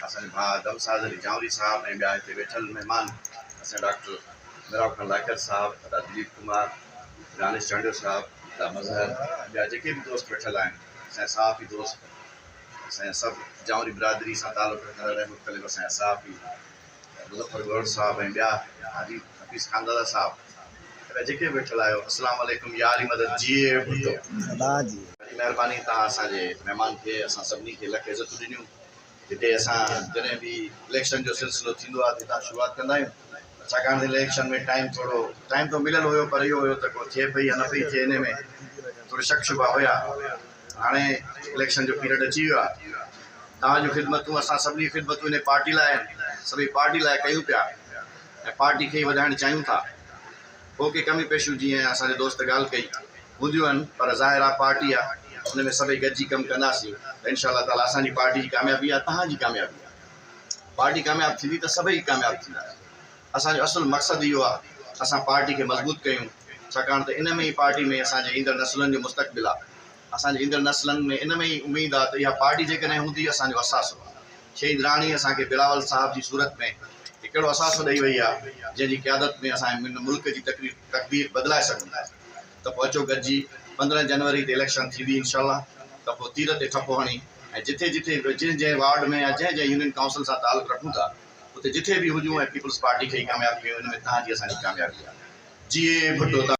असांजे भाउ दमसादर जावरी साहब ऐं ॿिया हिते वेठल महिमान असां डॉक्टर मिरावकर लाकर साहब, दिलीप कुमार, दानिश चांडियो साहब, मज़हर, ॿिया जेके बि दोस्त वेठल आहिनि, असांजा साफ़ी दोस्त, असांजा सभु जावरी बिरादरी सां तालुक़ रखण वारा मुख़्तलिफ़ असांजा साफ़ी सरदार गौर साहब ऐं ॿिया हफ़ीज़ खानदादा साहब, जेके वेठल आहियो, अस्सलाम वालेकुम। यारी मदद जिए भुतो महिरबानी। तव्हां असांजे महिमान खे असां सभिनी खे लख इज़तूं ॾिनियूं। हिते असां जॾहिं बि इलेक्शन जो सिलसिलो थींदो आहे त हितां शुरूआति कंदा आहियूं, छाकाणि त इलेक्शन में टाइम तो मिलियल हुयो, पर इहो हुयो त को थिए पई या न पई थिए, हिन में थोरो शक शुबा हुया। हाणे इलेक्शन जो पीरियड अची वियो आहे। तव्हांजूं ख़िदमतूं असां सभिनी ख़िदमतूं हिन पार्टी लाइ आहिनि, सभई पार्टी लाइ कयूं पिया ऐं पार्टी खे ई वधाइणु चाहियूं था। पोइ के कमी पेशियूं जीअं असांजे दोस्त ॻाल्हि कई हूंदियूं आहिनि, पर ज़ाहिर आहे पार्टी आहे, हुन में सभई गॾिजी कमु कंदासीं त इनशा ताला असांजी पार्टी जी कामयाबी आहे, तव्हांजी कामयाबी आहे। पार्टी कामयाबु थींदी त सभई कामयाबु थींदा। असांजो असुलु मक़सदु इहो आहे असां पार्टी खे मज़बूत कयूं, छाकाणि त इन में ई पार्टी में असांजे ईंदड़ नसलुनि जो मुस्तक़बिल आहे। असांजे ईंदड़ नसलनि में इन में ई उमेदु आहे त इहा पार्टी जेकॾहिं हूंदी असांजो असासो आहे। शहीद राणी असांखे बिलावल साहब जी सूरत में हिकिड़ो असासो ॾेई वई आहे, जंहिंजी क़यादत में असां मुल्क जी तक़दीर बदिलाए सघूं था। त पोइ अचो गॾिजी 15 जनवरी ते इलेक्शन थींदी इंशाअल्लाह, त पोइ तीर ते ठपो हणी ऐं जिथे जिथे जंहिं वार्ड में या जंहिं यूनियन काउंसिल सां तालुक़ रखूं था उते जिथे बि हुजूं ऐं पीपल्स पार्टी खे ई कामयाबु कयूं। हिन में तव्हांजी असांजी कामयाबी आहे। जिए भुट्टो।